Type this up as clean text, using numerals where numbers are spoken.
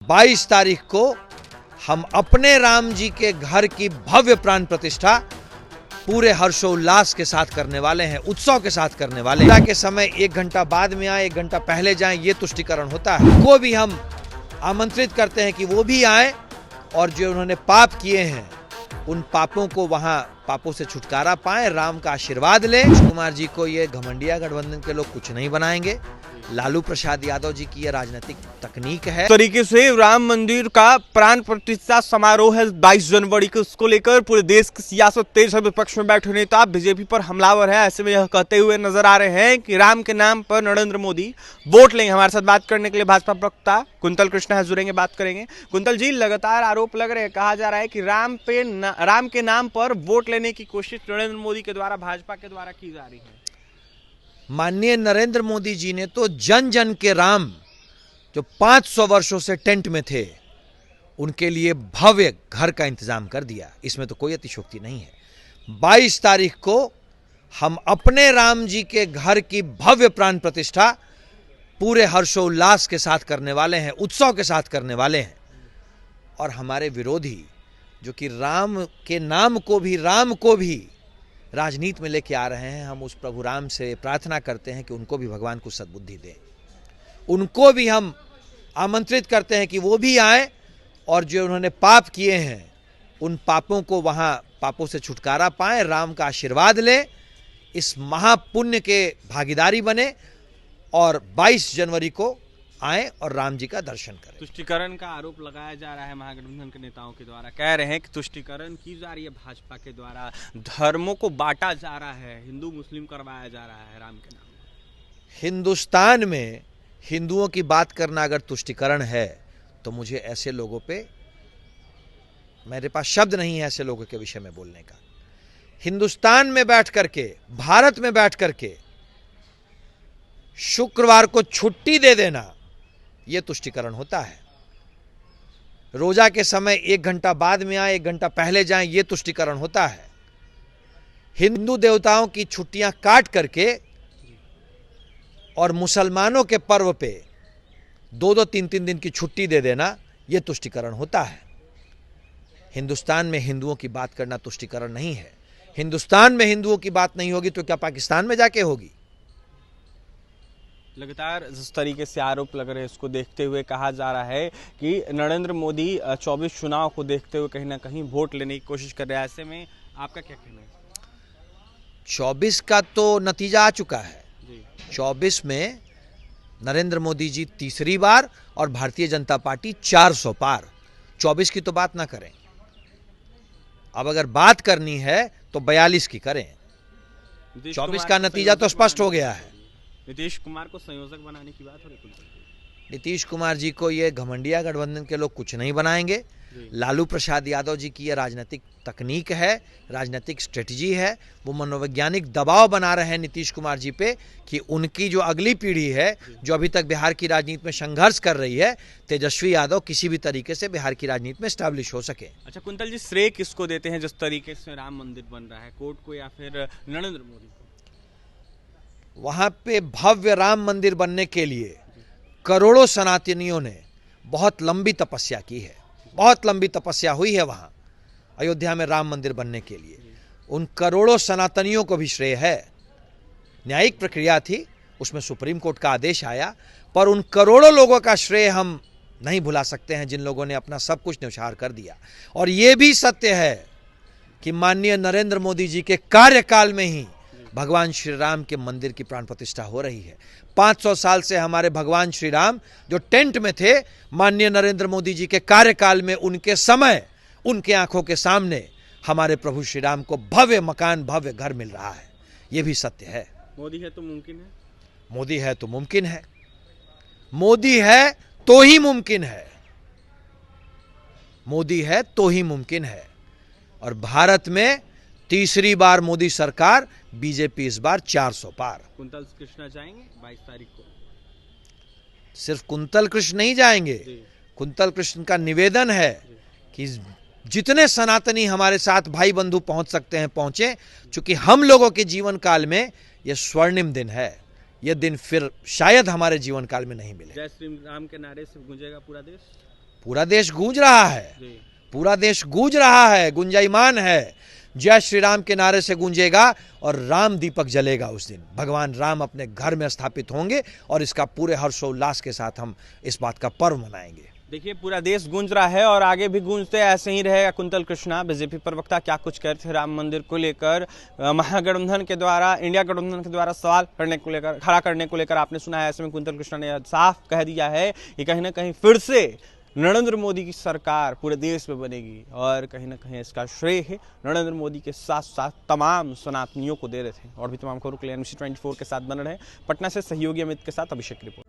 22 तारीख को हम अपने राम जी के घर की भव्य प्राण प्रतिष्ठा पूरे हर्षोल्लास के साथ करने वाले हैं, उत्सव के साथ करने वाले हैं। के समय 1 घंटा बाद में आए, 1 घंटा पहले जाएं, ये तुष्टिकरण होता है। को भी हम आमंत्रित करते हैं कि वो भी आए और जो उन्होंने पाप किए हैं उन पापों को वहां पापों से छुटकारा पाएं, राम का आशीर्वाद लें। कुमार जी को ये घमंडिया गठबंधन के लोग कुछ नहीं बनाएंगे। लालू प्रसाद यादव जी की यह राजनीतिक तकनीक है। तरीके से राम मंदिर का प्राण प्रतिष्ठा समारोह है 22 जनवरी को, उसको लेकर पूरे देश की सियासत तेज है। विपक्ष में बैठे नेता बीजेपी पर हमलावर है, ऐसे में यह कहते हुए नजर आ रहे हैं कि राम के नाम पर नरेंद्र मोदी वोट लेंगे। हमारे साथ बात करने के लिए भाजपा प्रवक्ता कुंतल कृष्णा है, जुड़ेंगे, बात करेंगे। कुंतल जी, लगातार आरोप लग रहे हैं, कहा जा रहा है कि राम के नाम पर वोट लेने की कोशिश नरेंद्र मोदी के द्वारा, भाजपा के द्वारा की जा रही है। माननीय नरेंद्र मोदी जी ने तो जन जन के राम जो 500 वर्षों से टेंट में थे उनके लिए भव्य घर का इंतजाम कर दिया, इसमें तो कोई अतिशयोक्ति नहीं है। 22 तारीख को हम अपने राम जी के घर की भव्य प्राण प्रतिष्ठा पूरे हर्षोल्लास के साथ करने वाले हैं, उत्सव के साथ करने वाले हैं। और हमारे विरोधी जो कि राम को भी राजनीति में लेके आ रहे हैं, हम उस प्रभु राम से प्रार्थना करते हैं कि उनको भी भगवान को सद्बुद्धि दें। उनको भी हम आमंत्रित करते हैं कि वो भी आए और जो उन्होंने पाप किए हैं उन पापों को वहां पापों से छुटकारा पाएं, राम का आशीर्वाद लें, इस महापुण्य के भागीदारी बने और 22 जनवरी को आए और राम जी का दर्शन करें। तुष्टिकरण का आरोप लगाया जा रहा है महागठबंधन के नेताओं के द्वारा, कह रहे हैं कि तुष्टिकरण की जा रही है भाजपा के द्वारा, धर्मों को बांटा जा रहा है, हिंदू मुस्लिम करवाया जा रहा है राम के नाम। हिंदुस्तान में हिंदुओं की बात करना अगर तुष्टिकरण है तो मुझे ऐसे लोगों पे, मेरे पास शब्द नहीं है ऐसे लोगों के विषय में बोलने का। हिंदुस्तान में बैठ करके, भारत में बैठ करके शुक्रवार को छुट्टी दे देना, यह तुष्टिकरण होता है। रोजा के समय 1 घंटा बाद में आए, 1 घंटा पहले जाएं, यह तुष्टिकरण होता है। हिंदू देवताओं की छुट्टियां काट करके और मुसलमानों के पर्व पे 2-2, 3-3 दिन की छुट्टी दे देना, यह तुष्टिकरण होता है। हिंदुस्तान में हिंदुओं की बात करना तुष्टिकरण नहीं है। हिंदुस्तान में हिंदुओं की बात नहीं होगी तो क्या पाकिस्तान में जाके होगी? लगातार जिस तरीके से आरोप लग रहे हैं उसको देखते हुए कहा जा रहा है कि नरेंद्र मोदी 24 चुनाव को देखते हुए कहीं ना कहीं वोट लेने की कोशिश कर रहे हैं। ऐसे में आपका क्या कहना है? 24 का तो नतीजा आ चुका है जी। 24 में नरेंद्र मोदी जी तीसरी बार और भारतीय जनता पार्टी 400 पार। 24 की तो बात ना करें, अब अगर बात करनी है तो 42 की करें। 24 का नतीजा तो स्पष्ट हो गया है। नीतीश कुमार को संयोजक बनाने की बात हो रही है। नीतीश कुमार जी को ये घमंडिया गठबंधन के लोग कुछ नहीं बनाएंगे। लालू प्रसाद यादव जी की यह राजनीतिक तकनीक है, राजनीतिक स्ट्रेटजी है। वो मनोवैज्ञानिक दबाव बना रहे हैं नीतीश कुमार जी पे कि उनकी जो अगली पीढ़ी है, जो अभी तक बिहार की राजनीति में संघर्ष कर रही है, तेजस्वी यादव किसी भी तरीके से बिहार की राजनीति में स्टैब्लिश हो सके। अच्छा कुंतल जी, श्रेय किसको देते हैं जिस तरीके से राम मंदिर बन रहा है, कोर्ट को या फिर नरेंद्र मोदी को? वहां पे भव्य राम मंदिर बनने के लिए करोड़ों सनातनियों ने बहुत लंबी तपस्या की है, बहुत लंबी तपस्या हुई है वहां अयोध्या में राम मंदिर बनने के लिए। उन करोड़ों सनातनियों को भी श्रेय है। न्यायिक प्रक्रिया थी, उसमें सुप्रीम कोर्ट का आदेश आया, पर उन करोड़ों लोगों का श्रेय हम नहीं भुला सकते हैं जिन लोगों ने अपना सब कुछ न्यौछावर कर दिया। और यह भी सत्य है कि माननीय नरेंद्र मोदी जी के कार्यकाल में ही भगवान श्री राम के मंदिर की प्राण प्रतिष्ठा हो रही है। 500 साल से हमारे भगवान श्री राम जो टेंट में थे, माननीय नरेंद्र मोदी जी के कार्यकाल में, उनके समय, उनके आंखों के सामने हमारे प्रभु श्री राम को भव्य मकान, भव्य घर मिल रहा है। यह भी सत्य है। मोदी है तो मुमकिन है, मोदी है तो मुमकिन है, मोदी है तो ही मुमकिन है, मोदी है तो ही मुमकिन है। और भारत में तीसरी बार मोदी सरकार, बीजेपी इस बार 400 पार। कुंतल कृष्णा जाएंगे 22 तारीख को? सिर्फ कुंतल कृष्ण नहीं जाएंगे। कुंतल कृष्ण का निवेदन है कि जितने सनातनी हमारे साथ भाई बंधु पहुंच सकते हैं पहुंचे, क्योंकि हम लोगों के जीवन काल में यह स्वर्णिम दिन है। यह दिन फिर शायद हमारे जीवन काल में नहीं मिले। जय श्री राम के नारे से गूंजेगा पूरा देश। पूरा देश गूंज रहा है, पूरा देश गूंज रहा है, गुंजायमान है। जय श्री राम के नारे से गूंजेगा और राम दीपक जलेगा। उस दिन भगवान राम अपने घर में स्थापित होंगे और इसका पूरे हर्षोल्लास के साथ हम इस बात का पर्व मनाएंगे। देखिए पूरा देश गूंज रहा है और आगे भी गूंजते ऐसे ही रहेगा। कुंतल कृष्णा बीजेपी प्रवक्ता क्या कुछ कह रहे थे राम मंदिर को लेकर, महागठबंधन के द्वारा, इंडिया गठबंधन के द्वारा सवाल करने को लेकर, खड़ा करने को लेकर आपने सुना है। ऐसे में कुंतल कृष्णा ने साफ कह दिया है कि कहीं ना कहीं फिर से नरेंद्र मोदी की सरकार पूरे देश में बनेगी और कहीं ना कहीं इसका श्रेय है नरेंद्र मोदी के साथ साथ तमाम सनातनियों को दे रहे थे। और भी तमाम खबरों के लिए NBC 24 के साथ बन रहे हैं। पटना से सहयोगी अमित के साथ अभिषेक रिपोर्ट।